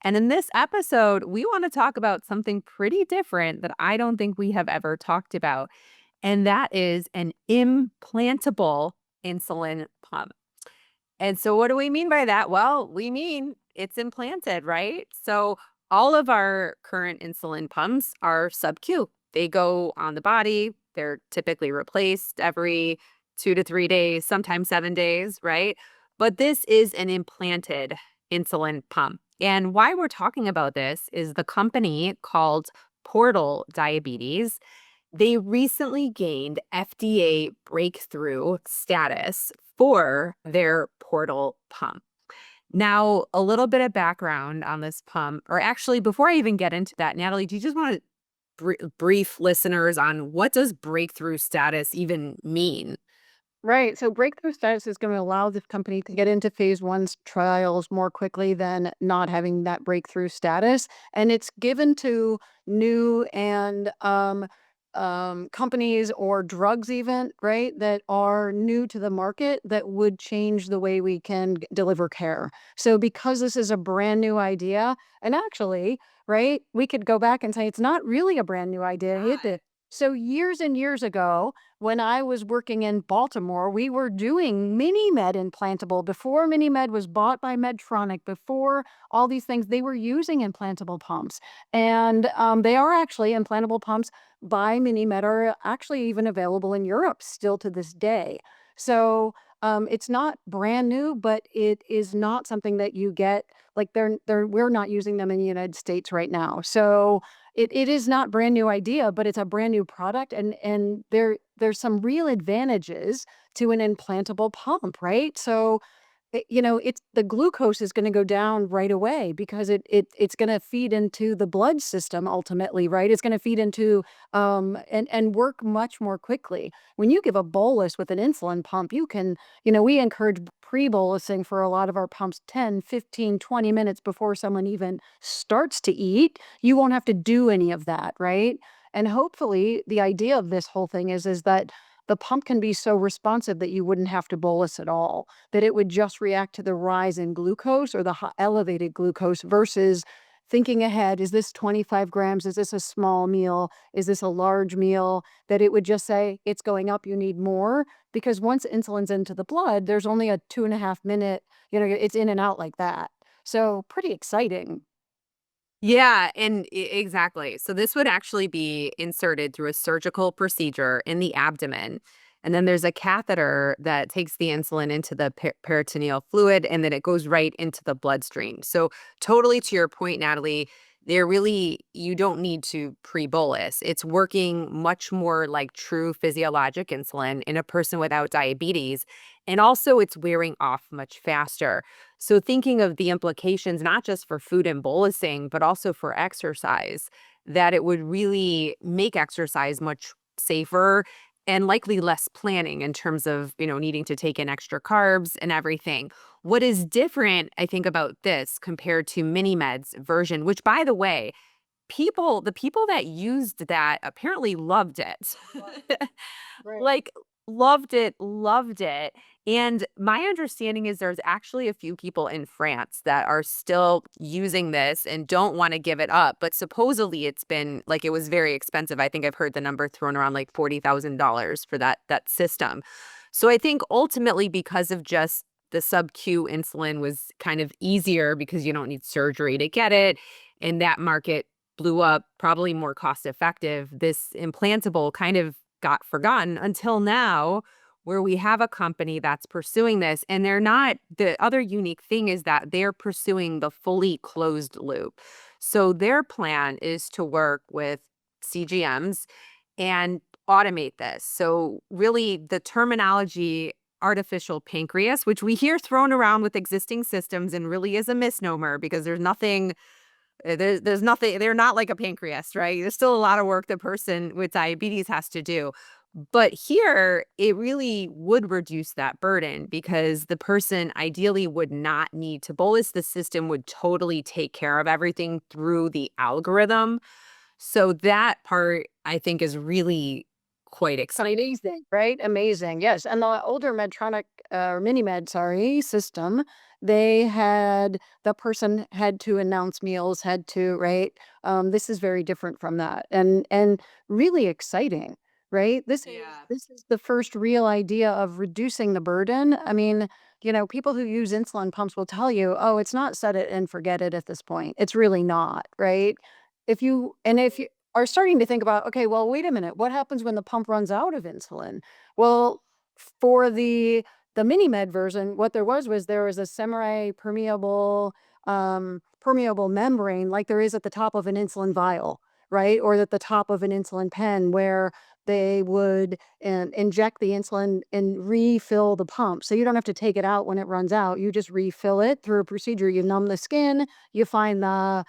And in this episode, we want to talk about something pretty different that I don't think we have ever talked about, and that is an implantable insulin pump. And so, what do we mean by that? Well, we mean it's implanted, right? So, all of our current insulin pumps are sub-Q. They go on the body. They're typically replaced every 2 to 3 days, sometimes 7 days, right? But this is an implanted insulin pump. And why we're talking about this is the company called Portal Diabetes. They recently gained FDA breakthrough status for their Portal pump. Now, a little bit of background on this pump, or actually, before I even get into that, Natalie, do you just want to brief listeners on what does breakthrough status even mean? Right. So breakthrough status is going to allow the company to get into phase one's trials more quickly than not having that breakthrough status. And it's given to new and companies or drugs, even, right, that are new to the market that would change the way we can deliver care. So, because this is a brand new idea, and actually, right, we could go back and say it's not really a brand new idea. So, years and years ago, when I was working in Baltimore, we were doing MiniMed implantable before MiniMed was bought by Medtronic, before all these things, they were using implantable pumps. And they are actually implantable pumps by MiniMed are actually even available in Europe still to this day. So it's not brand new, but it is not something that you get like we're not using them in the United States right now. So it is not brand new idea, but it's a brand new product, and there's some real advantages to an implantable pump, right? So it's the glucose is gonna go down right away because it's gonna feed into the blood system ultimately, right? It's gonna feed into, and work much more quickly. When you give a bolus with an insulin pump, we encourage pre-bolusing for a lot of our pumps 10, 15, 20 minutes before someone even starts to eat. You won't have to do any of that, right? And hopefully, the idea of this whole thing is that the pump can be so responsive that you wouldn't have to bolus at all, that it would just react to the rise in glucose or the elevated glucose versus thinking ahead. Is this 25 grams? Is this a small meal? Is this a large meal? That it would just say, it's going up, you need more. Because once insulin's into the blood, there's only a 2.5 minute, it's in and out like that. So pretty exciting. Yeah, and exactly. So this would actually be inserted through a surgical procedure in the abdomen. And then there's a catheter that takes the insulin into the peritoneal fluid, and then it goes right into the bloodstream. So totally to your point, Natalie, you don't need to pre-bolus. It's working much more like true physiologic insulin in a person without diabetes. And also it's wearing off much faster. So thinking of the implications, not just for food and bolusing, but also for exercise, that it would really make exercise much safer and likely less planning in terms of, needing to take in extra carbs and everything. What is different, I think, about this compared to MiniMed's version, which by the way, the people that used that apparently loved it. Right. Right. Like, loved it, loved it. And my understanding is there's actually a few people in France that are still using this and don't wanna give it up, but supposedly it was very expensive. I think I've heard the number thrown around like $40,000 for that system. So I think ultimately because of just the sub-Q insulin was kind of easier because you don't need surgery to get it, and that market blew up, probably more cost effective. This implantable kind of got forgotten until now, where we have a company that's pursuing this. And the other unique thing is that they're pursuing the fully closed loop. So their plan is to work with CGMs and automate this. So, really, the terminology artificial pancreas, which we hear thrown around with existing systems and really is a misnomer because there's nothing, they're not like a pancreas, right? There's still a lot of work the person with diabetes has to do. But here, it really would reduce that burden because the person ideally would not need to bolus. The system would totally take care of everything through the algorithm. So that part, I think, is really quite exciting. Amazing, right? Amazing. Yes. And the older Medtronic or MiniMed, sorry, system, they had the person had to announce meals, had to, right? This is very different from that. And really exciting, right? Yeah. This is the first real idea of reducing the burden. I mean, people who use insulin pumps will tell you, oh, it's not set it and forget it at this point. It's really not, right? If you Right. are starting to think about, okay, well, wait a minute, what happens when the pump runs out of insulin? Well, for the mini med version, what there was a semi-permeable permeable membrane like there is at the top of an insulin vial, right? Or at the top of an insulin pen where they would inject the insulin and refill the pump. So you don't have to take it out when it runs out. You just refill it through a procedure. You numb the skin, you find the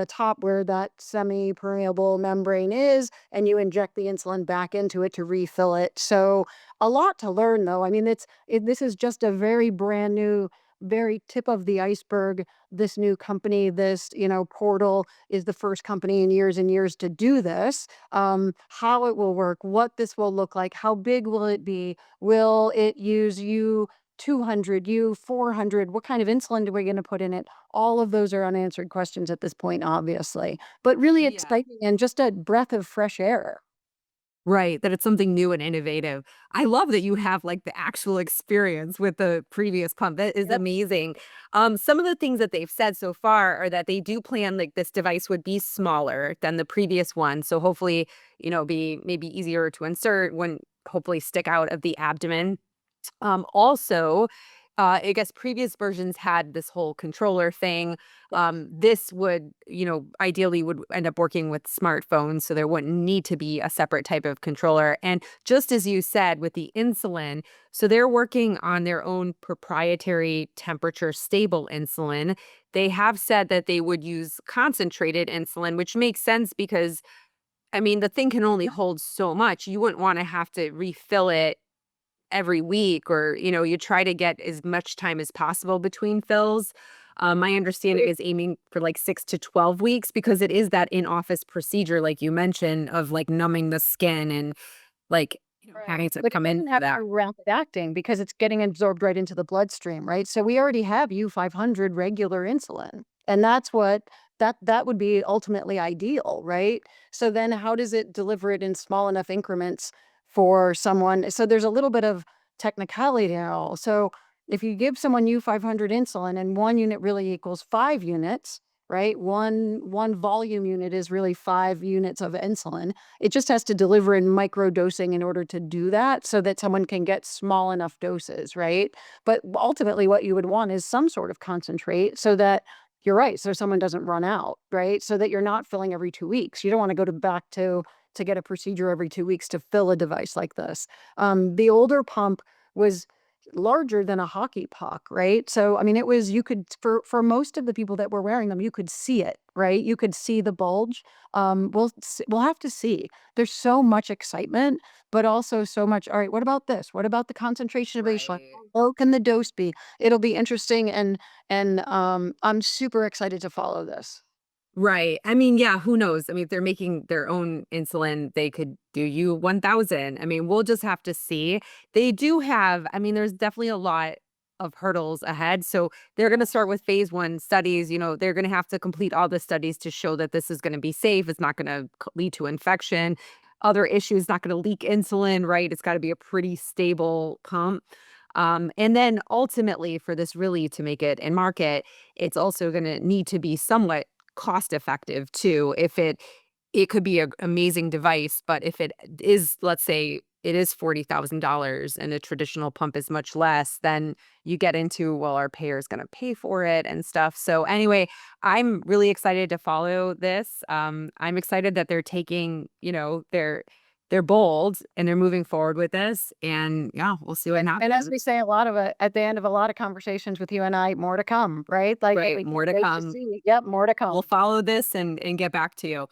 top where that semi-permeable membrane is, and you inject the insulin back into it to refill it. So a lot to learn, though. I mean, this is just a very brand new, very tip of the iceberg. This new company, this portal is the first company in years and years to do this. How it will work, what this will look like, how big will it be? Will it use you? 200, you 400, what kind of insulin do we going to put in it? All of those are unanswered questions at this point, obviously, but really Yeah. exciting and just a breath of fresh air. Right, that it's something new and innovative. I love that you have, like, the actual experience with the previous pump. That is Yep. amazing. Some of the things that they've said so far are that they do plan, like, this device would be smaller than the previous one, so hopefully, be maybe easier to insert, wouldn't hopefully stick out of the abdomen. Also, I guess previous versions had this whole controller thing. This would, ideally would end up working with smartphones, so there wouldn't need to be a separate type of controller. And just as you said with the insulin, so they're working on their own proprietary temperature stable insulin. They have said that they would use concentrated insulin, which makes sense because, I mean, the thing can only hold so much. You wouldn't want to have to refill it every week or, you try to get as much time as possible between fills. My understanding is aiming for like 6 to 12 weeks because it is that in-office procedure, like you mentioned, of like numbing the skin and like, Right. having to But it come in doesn't for have to that. be rapid acting because it's getting absorbed right into the bloodstream, right? So we already have U-500 regular insulin. And that's what that would be ultimately ideal, right? So then how does it deliver it in small enough increments for someone? So there's a little bit of technicality now. So if you give someone U-500 insulin and 1 unit really equals 5 units, right? One volume unit is really 5 units of insulin. It just has to deliver in micro dosing in order to do that so that someone can get small enough doses, right? But ultimately, what you would want is some sort of concentrate so that you're right. So someone doesn't run out, right? So that you're not filling every 2 weeks. You don't want to go to back to get a procedure every 2 weeks to fill a device like this. The older pump was larger than a hockey puck, right? So I mean, it was you could for most of the people that were wearing them, you could see it, right? You could see the bulge. We'll have to see. There's so much excitement, but also so much. All right, what about this? What about the concentration of insulin? Right. How low can the dose be? It'll be interesting, and I'm super excited to follow this. Right. I mean, yeah, who knows? I mean, if they're making their own insulin, they could do you 1000. I mean, we'll just have to see. They do have, I mean, there's definitely a lot of hurdles ahead. So they're going to start with phase 1 studies. They're going to have to complete all the studies to show that this is going to be safe. It's not going to lead to infection. Other issues, not going to leak insulin, right? It's got to be a pretty stable pump. And then ultimately, for this really to make it in market, it's also going to need to be somewhat cost effective too. If it could be an amazing device, but if it is, let's say it is $40,000 and a traditional pump is much less, then you get into, well, our payer is going to pay for it and stuff. So anyway, I'm really excited to follow this. I'm excited that they're taking, they're bold and they're moving forward with this. And yeah, we'll see what And as we happens. say, a lot of it at the end of a lot of conversations with you and I, more to come, right? Like Right. we can't More to wait to come. see. Yep, more to We'll come. follow this and get back to you.